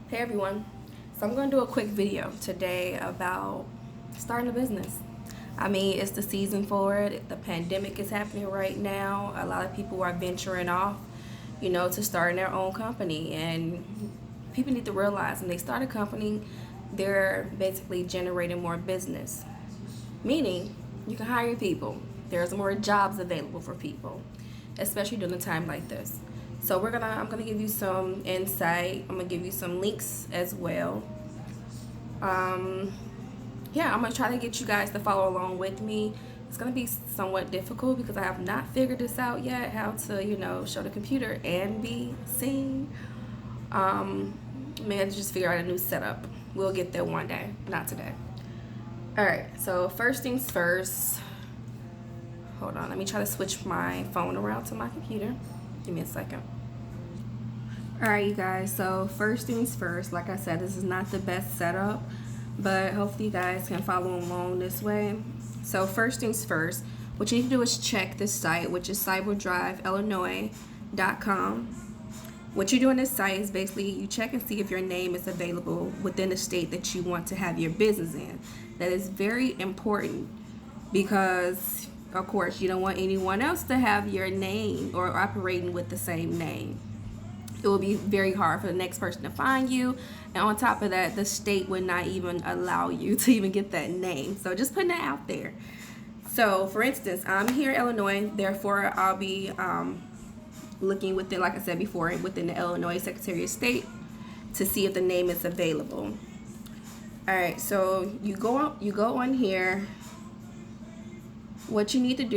Hey everyone, so I'm going to do a quick video today about starting a business. I mean, it's the season for it. The pandemic is happening right now. A lot of people are venturing off, to starting their own company. And people need to realize when they start a company, they're basically generating more business. Meaning, you can hire people. There's more jobs available for people, especially during a time like this. So I'm gonna give you some insight. I'm gonna give you some links as well. Um, yeah, I'm gonna try to get you guys to follow along with me. It's gonna be somewhat difficult because I have not figured this out yet, how to, show the computer and be seen. May have to just figure out a new setup. We'll get there one day, not today. All right, so first things first. Hold on, let me try to switch my phone around to my computer. Give me a second. All right, you guys, so first things first, like I said, this is not the best setup, but hopefully you guys can follow along this way. So first things first, what you need to do is check this site, which is cyberdriveillinois.com. What you do on this site is basically you check and see if your name is available within the state that you want to have your business in. That is very important because, of course, you don't want anyone else to have your name or operating with the same name. It will be very hard for the next person to find you, and on top of that, the state would not even allow you to even get that name. So just putting that out there. So for instance, I'm here in Illinois, therefore I'll be looking within, like I said before, within the Illinois Secretary of State to see if the name is available. All right, so you go on here. What you need to do.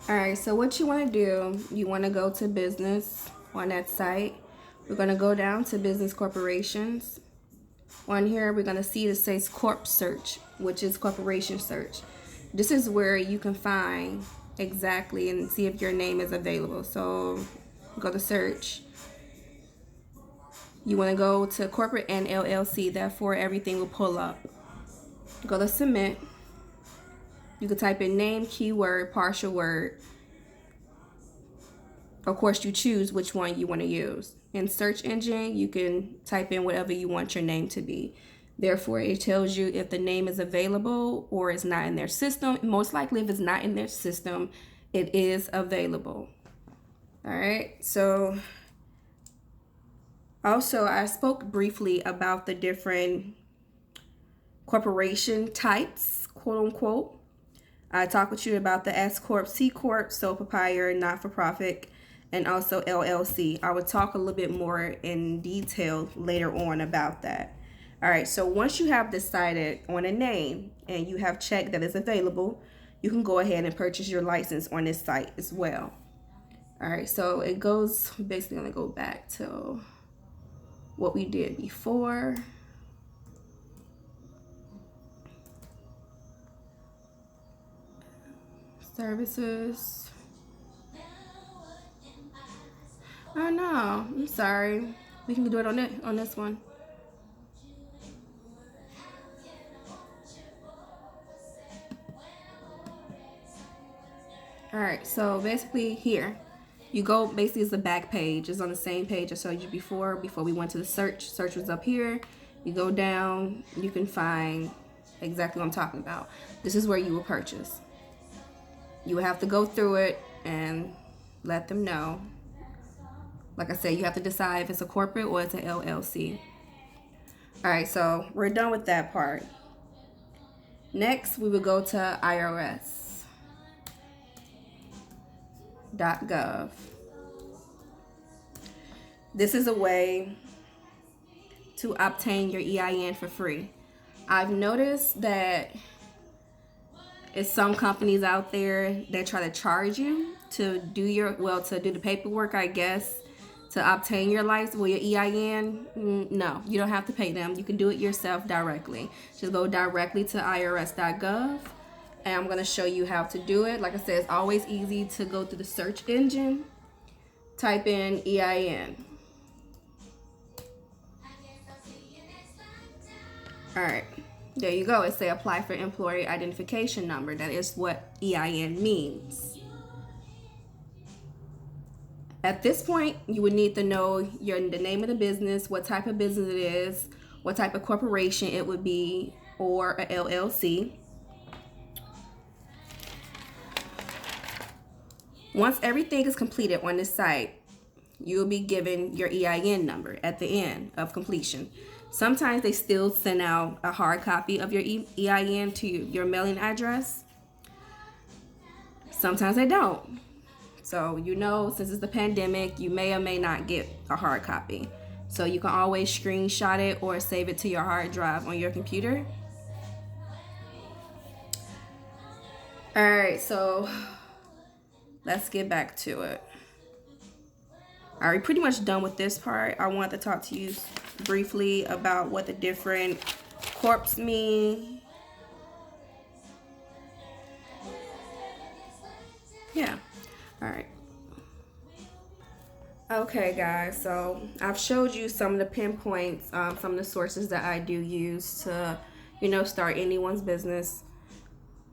All right, so what you want to do, you want to go to business on that site. We're going to go down to business corporations. On here, we're going to see it says corp search, which is corporation search. This is where you can find exactly and see if your name is available. So go to search. You want to go to corporate and LLC, therefore everything will pull up. Go to submit. You can type in name, keyword, partial word. Of course, you choose which one you want to use. In search engine, you can type in whatever you want your name to be. Therefore, it tells you if the name is available or it's not in their system. Most likely, if it's not in their system, it is available. All right. So, also, I spoke briefly about the different corporation types, quote unquote. I talked with you about the S Corp, C Corp, sole proprietor, not for profit, and also LLC. I would talk a little bit more in detail later on about that. All right, so once you have decided on a name and you have checked that it's available, you can go ahead and purchase your license on this site as well. All right, so it goes, basically gonna go back to what we did before. Services. Oh no, I'm sorry. We can do it on this one. All right, so basically here, you go, basically it's the back page. It's on the same page I showed you before we went to the search. Search was up here. You go down, you can find exactly what I'm talking about. This is where you will purchase. You will have to go through it and let them know. Like I said, you have to decide if it's a corporate or it's an LLC. All right, so we're done with that part. Next, we will go to irs.gov. This is a way to obtain your EIN for free. I've noticed that it's some companies out there that try to charge you to do the paperwork, I guess, to obtain your license, your EIN. No, you don't have to pay them. You can do it yourself directly. Just go directly to irs.gov, and I'm going to show you how to do it. Like I said, it's always easy to go through the search engine, type in EIN. All right, there you go. It say apply for employee identification number. That is what EIN means. At this point, you would need to know the name of the business, what type of business it is, what type of corporation it would be, or a LLC. Once everything is completed on this site, you will be given your EIN number at the end of completion. Sometimes they still send out a hard copy of your EIN to your mailing address. Sometimes they don't. So, since it's the pandemic, you may or may not get a hard copy. So you can always screenshot it or save it to your hard drive on your computer. All right, so let's get back to it. All right, pretty much done with this part. I want to talk to you briefly about what the different corps mean. Yeah. All right. Okay, guys, so I've showed you some of the pinpoints, some of the sources that I do use to, start anyone's business.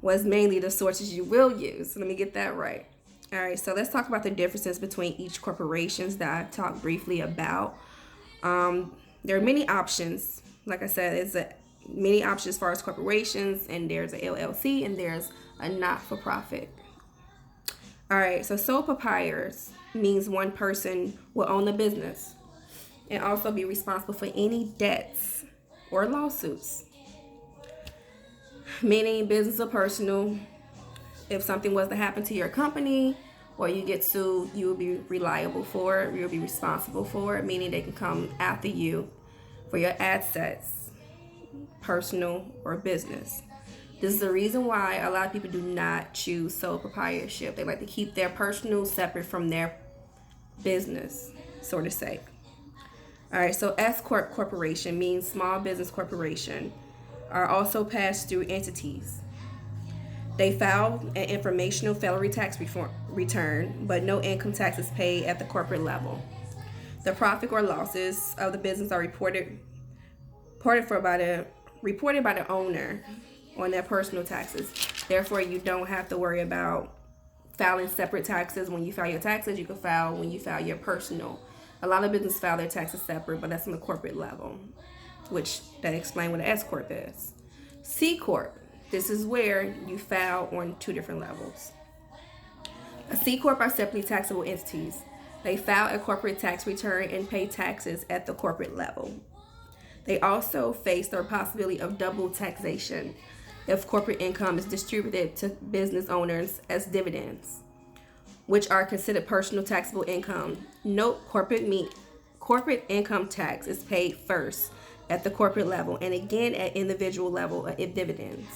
Was mainly the sources you will use. So let me get that right. All right, so let's talk about the differences between each corporations that I've talked briefly about. There are many options. Like I said, there's many options as far as corporations, and there's a LLC, and there's a not-for-profit. All right, so sole proprietors means one person will own the business and also be responsible for any debts or lawsuits. Meaning business or personal, if something was to happen to your company or you get sued, you will be reliable for it. You'll be responsible for it, meaning they can come after you for your assets, personal or business. This is the reason why a lot of people do not choose sole proprietorship. They like to keep their personal separate from their business, so to say. All right, so S Corp corporation means small business corporation, are also pass-through entities. They file an informational salary tax return, but no income tax is paid at the corporate level. The profit or losses of the business are reported by the owner on their personal taxes. Therefore, you don't have to worry about filing separate taxes. When you file your taxes, you can file when you file your personal. A lot of businesses file their taxes separate, but that's on the corporate level, which that explains what an S Corp is. C Corp, this is where you file on two different levels. A C Corp are separately taxable entities. They file a corporate tax return and pay taxes at the corporate level. They also face the possibility of double taxation if corporate income is distributed to business owners as dividends, which are considered personal taxable income. Note, corporate income tax is paid first at the corporate level and again at individual level if dividends.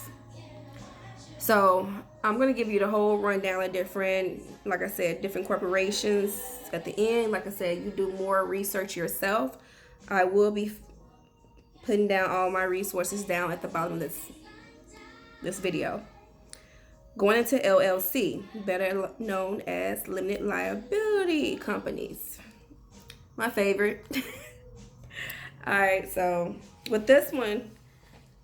So I'm going to give you the whole rundown of different corporations at the end. Like I said, you do more research yourself. I will be putting down all my resources down at the bottom of this video. Going into LLC, better known as limited liability companies. My favorite. All right, so with this one,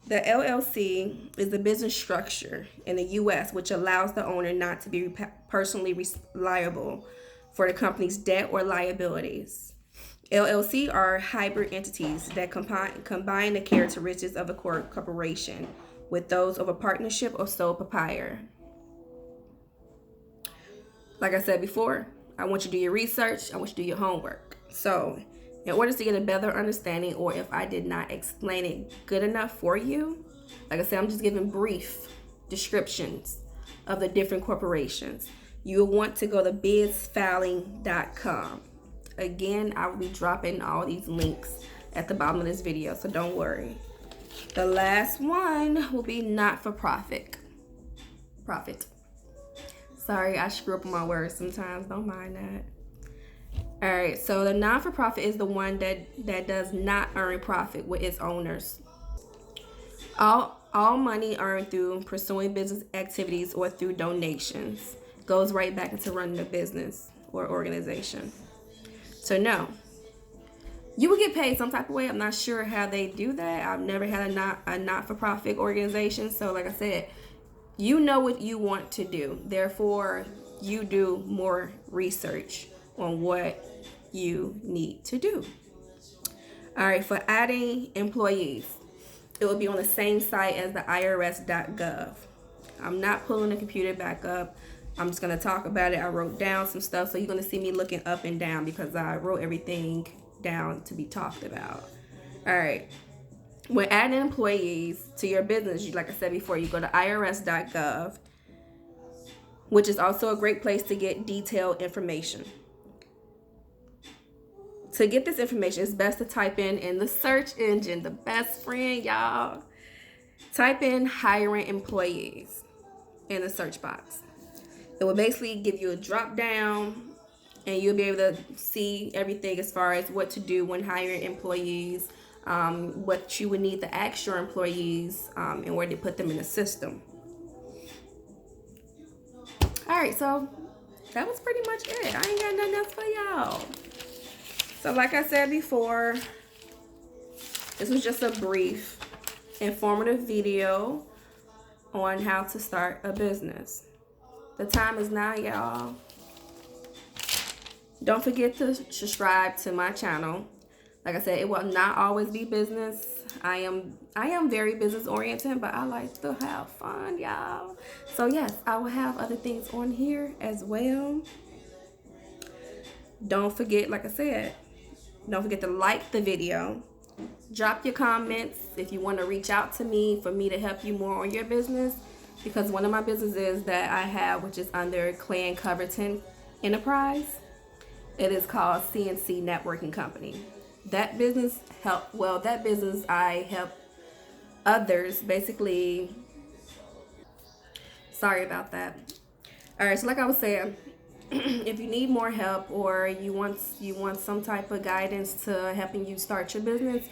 the LLC is the business structure in the U.S. which allows the owner not to be personally liable for the company's debt or liabilities. LLC are hybrid entities that combine the characteristics of a corporation with those of a partnership or sole proprietor. Like I said before, I want you to do your research. I want you to do your homework. So, in order to get a better understanding, or if I did not explain it good enough for you, like I said, I'm just giving brief descriptions of the different corporations. You'll want to go to bizfiling.com. Again, I will be dropping all these links at the bottom of this video, so don't worry. The last one will be not-for-profit. Sorry, I screw up on my words sometimes. Don't mind that. All right, so the non-for-profit is the one that does not earn profit with its owners. All money earned through pursuing business activities or through donations goes right back into running a business or organization. So no, you will get paid some type of way. I'm not sure how they do that. I've never had a not-for-profit organization. So like I said, you know what you want to do. Therefore, you do more research on what you need to do. All right, for adding employees, it will be on the same site as the irs.gov. I'm not pulling the computer back up. I'm just going to talk about it. I wrote down some stuff, so you're going to see me looking up and down because I wrote everything down to be talked about. All right. When adding employees to your business, like I said before, you go to irs.gov, which is also a great place to get detailed information. To get this information, it's best to type in the search engine, the best friend, y'all. Type in hiring employees in the search box. It will basically give you a drop down and you'll be able to see everything as far as what to do when hiring employees, what you would need to ask your employees, and where to put them in the system. All right, so that was pretty much it. I ain't got nothing else for y'all. So like I said before, this was just a brief, informative video on how to start a business. The time is now, y'all. Don't forget to subscribe to my channel. Like I said, it will not always be business. I am very business oriented, but I like to have fun, y'all. So yes, I will have other things on here as well. Don't forget, like I said, don't forget to like the video. Drop your comments if you want to reach out to me for me to help you more on your business. Because one of my businesses that I have, which is under Clay and Covington Enterprise, it is called CNC Networking Company. That business I help others basically. Sorry about that. All right, so like I was saying, if you need more help or you want some type of guidance to helping you start your business,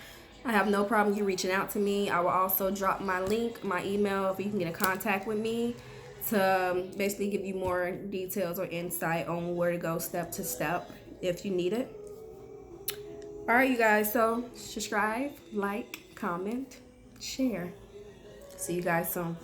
I have no problem you reaching out to me. I will also drop my link, my email, if you can get in contact with me to basically give you more details or insight on where to go step to step if you need it. All right, you guys, so subscribe, like, comment, share. See you guys soon.